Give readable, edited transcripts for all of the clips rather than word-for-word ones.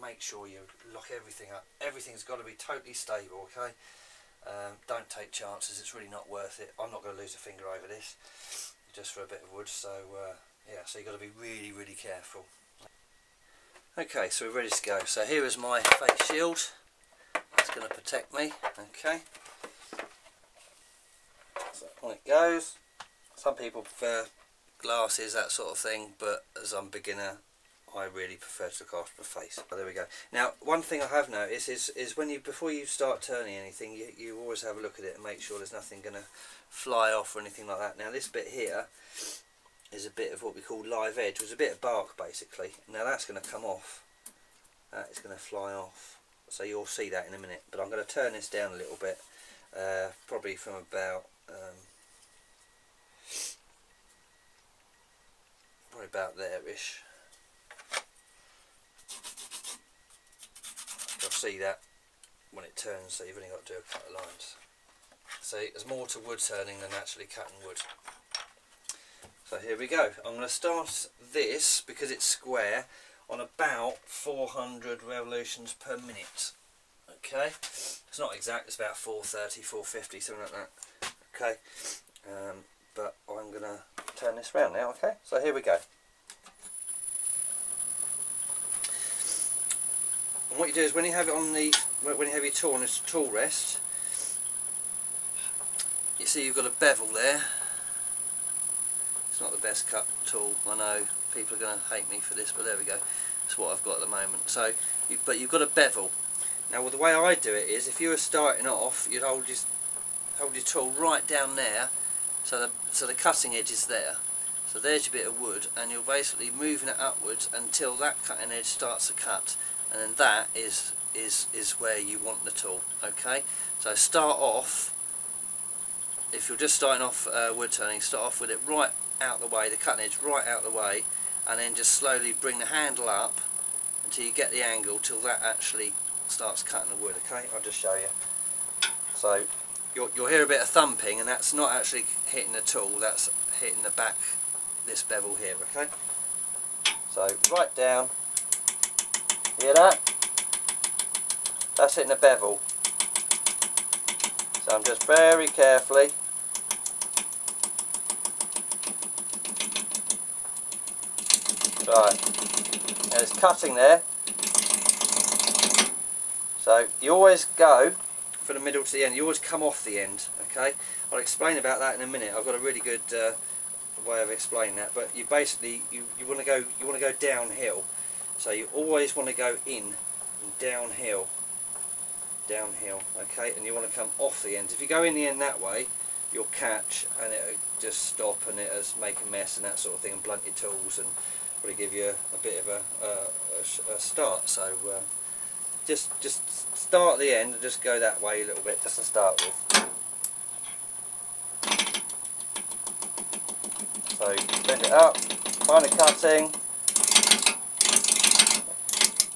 make sure you lock everything up. Everything's got to be totally stable, okay? Don't take chances, it's really not worth it. I'm not going to lose a finger over this just for a bit of wood, so yeah, so you've got to be really, really careful. Okay, so we're ready to go. So here is my face shield. It's going to protect me, okay? So on it goes. Some people prefer glasses, that sort of thing, but as I'm a beginner, I really prefer to look after the face. But there we go. Now, one thing I have noticed is when before you start turning anything, you always have a look at it and make sure there's nothing going to fly off or anything like that. Now, this bit here is a bit of what we call live edge, which is a bit of bark basically. Now that's going to come off. That is going to fly off. So you'll see that in a minute. But I'm going to turn this down a little bit, probably from about there-ish. You'll see that when it turns, so you've only got to do a couple of lines. So there's more to wood turning than actually cutting wood. So here we go. I'm going to start this, because it's square, on about 400 revolutions per minute. Okay, it's not exact, it's about 430, 450, something like that. Okay, but I'm going to turn this round now. Okay, so here we go. And what you do is when you have it on the, when you have your tool on this tool rest, you see you've got a bevel there. It's not the best cut tool, I know people are going to hate me for this, but there we go. That's what I've got at the moment. So, but you've got a bevel. Now, well, the way I do it is, if you were starting off, you'd hold your tool right down there, so the cutting edge is there. So there's your bit of wood, and you're basically moving it upwards until that cutting edge starts to cut, and then that is where you want the tool. Okay, so start off. If you're just starting off wood turning, start off with it right out the way, the cutting edge right out the way, and then just slowly bring the handle up until you get the angle till that actually starts cutting the wood. Okay, I'll just show you. So you'll hear a bit of thumping, and that's not actually hitting the tool, that's hitting the back, this bevel here. Okay, so right down, hear that? That's hitting the bevel. So I'm just very carefully right, and it's cutting there. So you always go from the middle to the end, you always come off the end. Okay, I'll explain about that in a minute. I've got a really good way of explaining that, but you basically you want to go downhill, so you always want to go in and downhill, okay, and you want to come off the end. If you go in the end that way, you'll catch and it'll just stop and it'll make a mess and that sort of thing, and blunt your tools and probably give you a bit of a start. So just start at the end and just go that way a little bit just to start with. So bend it up, find the cutting.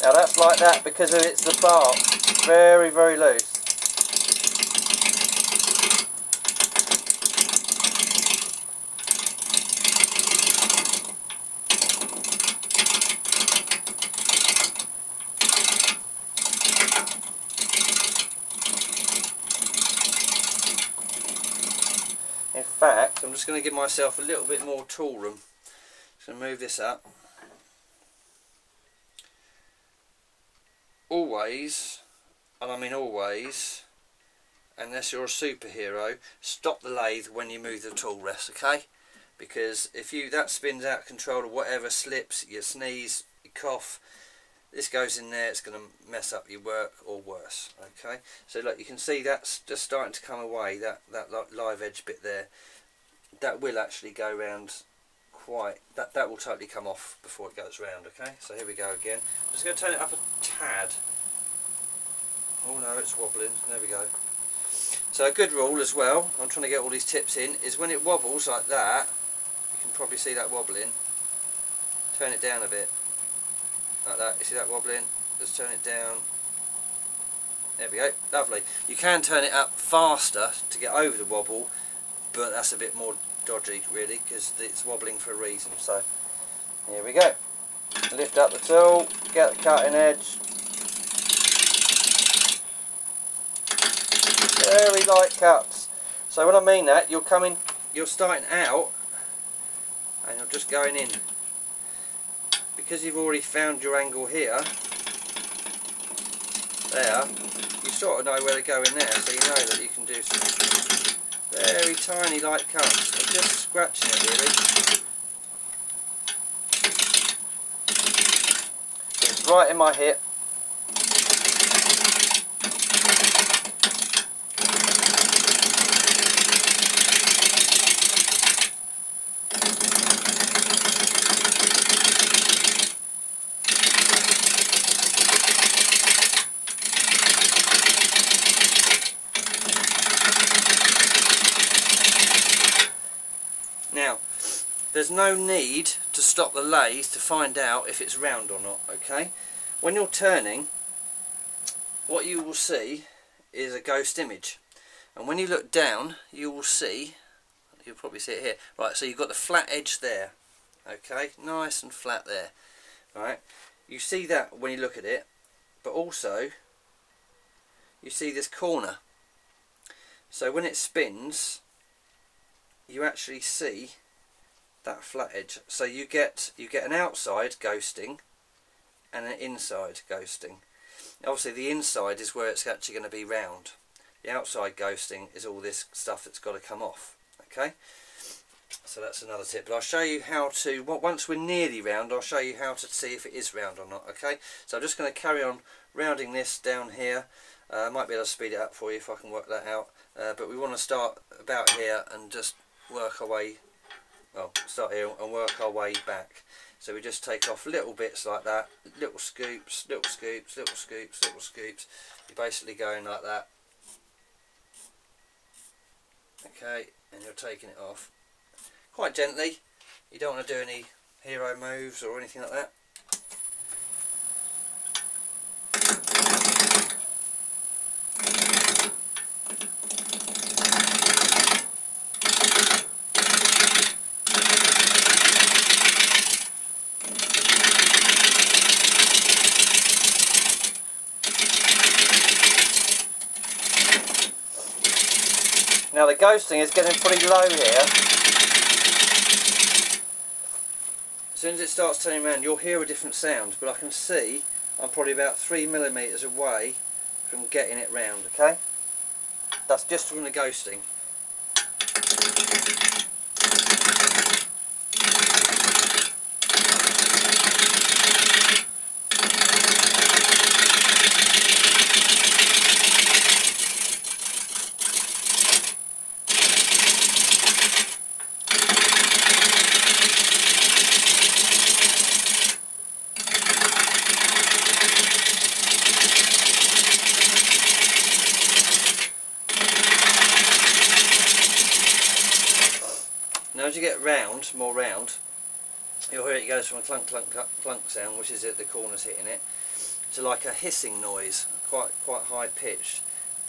Now that's like that because it's the bark, very, very loose. In fact, I'm just going to give myself a little bit more tool room. Just going to move this up. Always, and I mean always, unless you're a superhero, stop the lathe when you move the tool rest, okay? Because if that spins out of control or whatever, slips, you sneeze, you cough, this goes in there, it's going to mess up your work or worse, okay? So look, you can see that's just starting to come away, that live edge bit there. That will actually go round quite, that will totally come off before it goes round, okay? So here we go again. I'm just going to turn it up a tad. Oh no, it's wobbling, there we go. So a good rule as well, I'm trying to get all these tips in, is when it wobbles like that, you can probably see that wobbling, turn it down a bit. Like that, you see that wobbling? Just turn it down. There we go, lovely. You can turn it up faster to get over the wobble, but that's a bit more dodgy really, because it's wobbling for a reason. So here we go. Lift up the tool, get the cutting edge. Very light cuts. So when I mean that, you're starting out and you're just going in. Because you've already found your angle here, there, you sort of know where to go in there, so you know that you can do some very tiny light cuts. I'm just scratching it really. It's right in my hip. Now, there's no need to stop the lathe to find out if it's round or not, okay? When you're turning, what you will see is a ghost image. And when you look down, you will see, you'll probably see it here, right, so you've got the flat edge there, okay? Nice and flat there, right? You see that when you look at it, but also, you see this corner. So when it spins, you actually see that flat edge. So you get an outside ghosting and an inside ghosting. Obviously the inside is where it's actually going to be round. The outside ghosting is all this stuff that's got to come off. Okay, so that's another tip. But I'll show you how to, once we're nearly round, I'll show you how to see if it is round or not. Okay, so I'm just going to carry on rounding this down here. I might be able to speed it up for you if I can work that out. But we want to start about here and just work our way, well, start here and work our way back. So we just take off little bits like that, little scoops, little scoops, little scoops, little scoops. You're basically going like that. Okay, and you're taking it off quite gently. You don't want to do any hero moves or anything like that. Now the ghosting is getting pretty low here. As soon as it starts turning around, you'll hear a different sound, but I can see I'm probably about 3mm away from getting it round, okay? That's just from the ghosting. Now as you get round, more round, you'll hear it goes from a clunk clunk clunk sound, which is at the corners hitting it, to like a hissing noise, quite high pitched,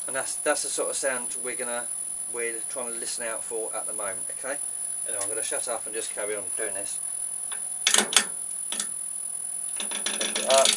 and that's the sort of sound we're trying to listen out for at the moment. Okay, anyway, I'm going to shut up and just carry on doing this. Lift it up.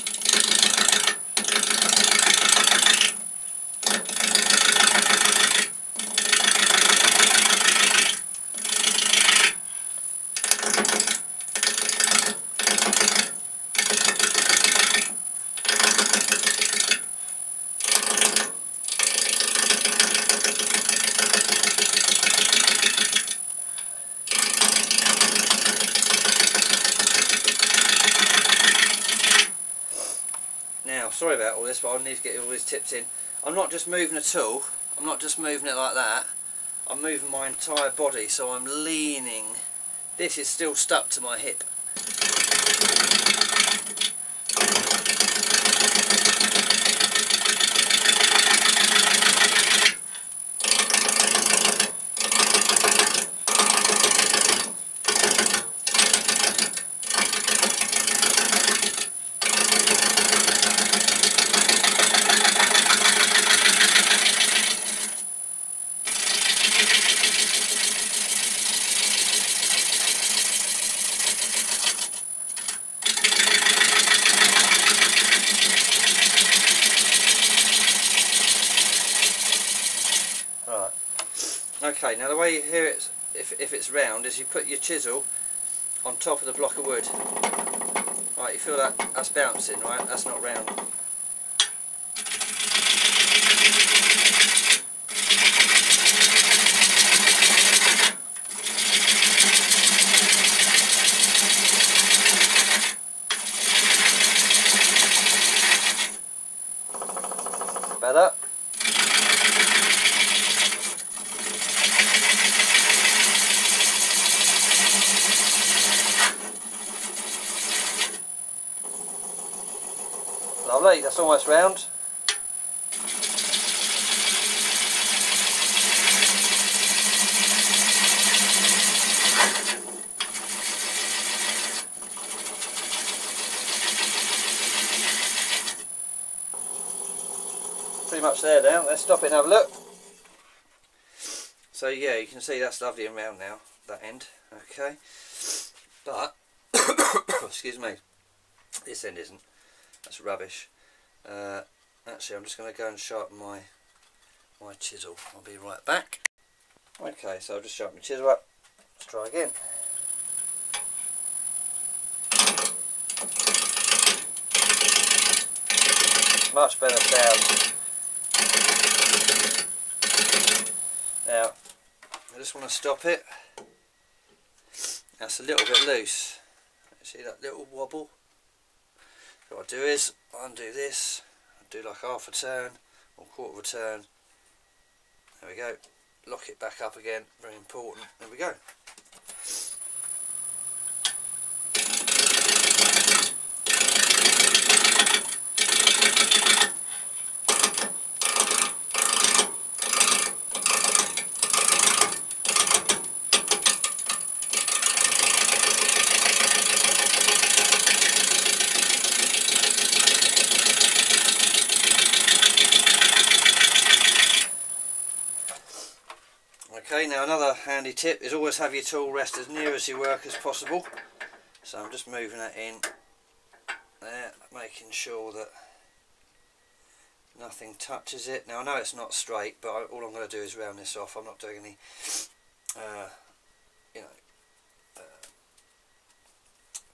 Sorry about all this, but I need to get all these tips in. I'm not just moving a tool, I'm not just moving it like that, I'm moving my entire body, so I'm leaning. This is still stuck to my hip. Okay, now the way you hear it, if it's round, is you put your chisel on top of the block of wood. Right, you feel that's bouncing, right? That's not round. Better. Lovely, that's almost round. Pretty much there now. Let's stop it and have a look. So yeah, you can see that's lovely and round now, that end. Okay, but excuse me, this end isn't. That's rubbish. Actually, I'm just going to go and sharpen my chisel. I'll be right back. Okay, so I'll just sharpen my chisel up. Let's try again. Much better sound. Now, I just want to stop it. That's a little bit loose. See that little wobble? So what I do is undo this, do like half a turn or quarter of a turn. There we go. Lock it back up again. Very important. There we go. Okay, now another handy tip is always have your tool rest as near as your work as possible. So I'm just moving that in there, making sure that nothing touches it. Now I know it's not straight, but all I'm going to do is round this off. I'm not doing any,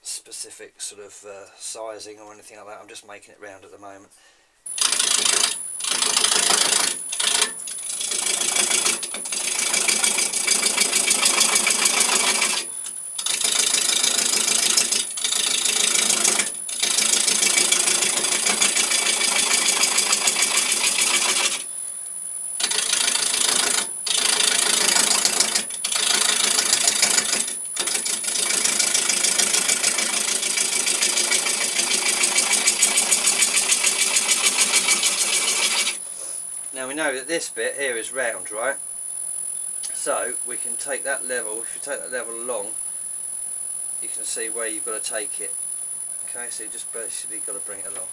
specific sort of sizing or anything like that. I'm just making it round at the moment. Now we know that this bit here is round, right? So we can take that level, if you take that level along, you can see where you've got to take it. Okay, so you just basically got to bring it along.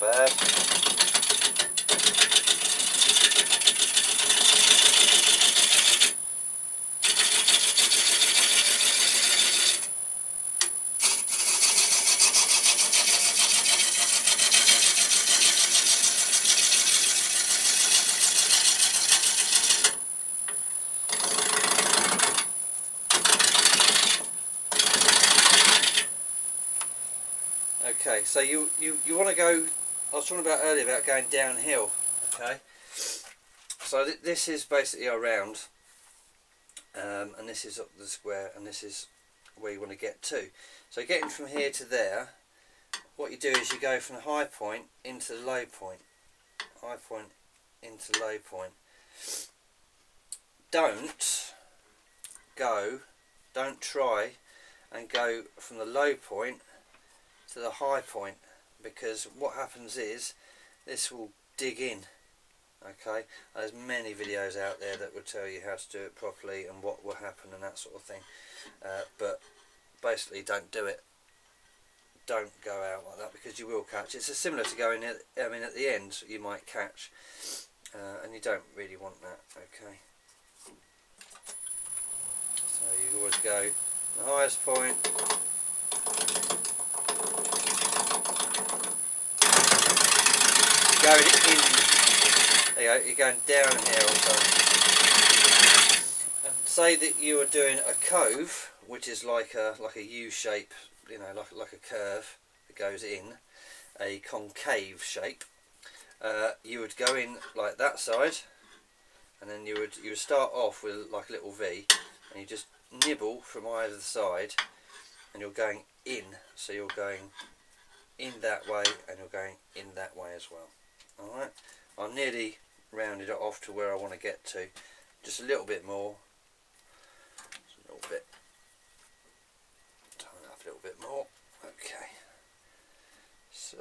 bad. Okay, so you want to go, I was talking about earlier about going downhill, okay, so this is basically our round, and this is up the square, and this is where you want to get to. So getting from here to there, what you do is you go from the high point into the low point, high point into low point. Don't try and go from the low point to the high point, because what happens is this will dig in. Okay, there's many videos out there that will tell you how to do it properly and what will happen and that sort of thing, but basically don't do it. Don't go out like that, because you will catch. It's similar to going at, I mean, at the end you might catch, and you don't really want that. Okay, so you always go the highest point, going in. There you go, you're going down here or something. And say that you are doing a cove, which is like a U shape, you know, like a curve that goes in, a concave shape. You would go in like that side, and then you would start off with like a little V, and you just nibble from either side, and you're going in. So you're going in that way, and you're going in that way as well. Alright, I'm nearly rounded it off to where I want to get to. Just a little bit more. Just a little bit. Turn it up a little bit more. Okay. So,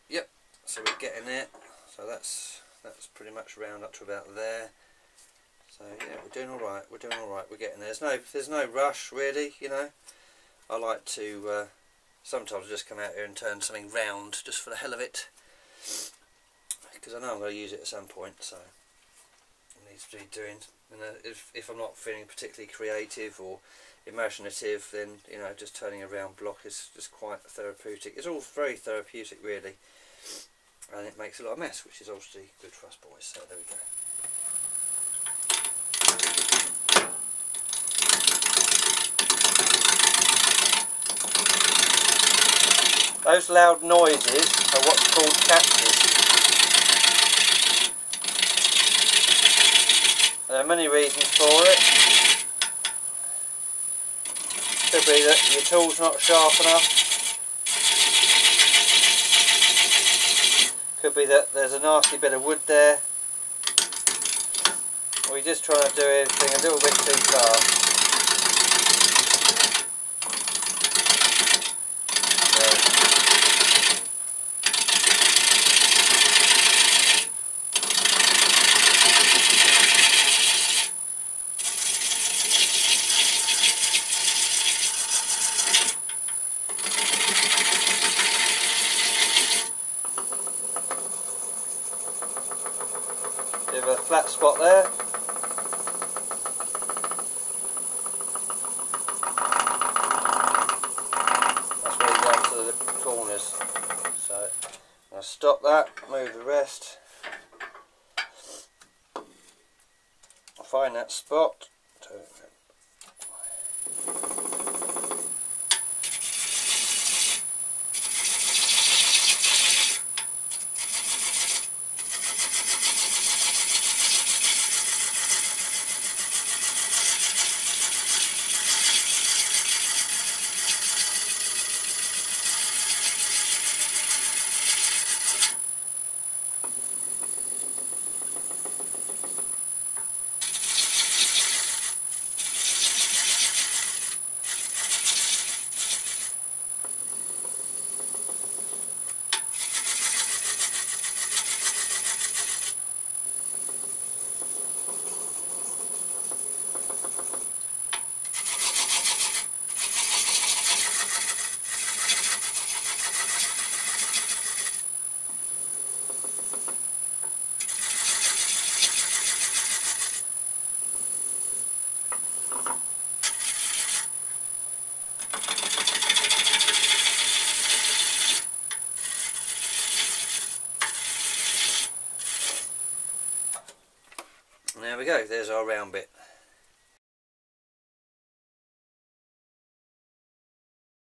yep. So we're getting there. So that's pretty much round up to about there. So yeah, we're doing all right. We're doing all right. We're getting there. There's no rush really. You know, I like to sometimes just come out here and turn something round just for the hell of it, because I know I'm going to use it at some point, so it needs to be doing. And if I'm not feeling particularly creative or imaginative, then you know, just turning a round block is just quite therapeutic. It's all very therapeutic really, and it makes a lot of mess, which is obviously good for us boys. So there we go. Those loud noises are what's called catches. There are many reasons for it. Could be that your tool's not sharp enough. Could be that there's a nasty bit of wood there. Or you're just trying to do everything a little bit too fast. Bit of a flat spot there. That's where you go into the corners. So I'll stop that, move the rest. I'll find that spot. And there we go, there's our round bit.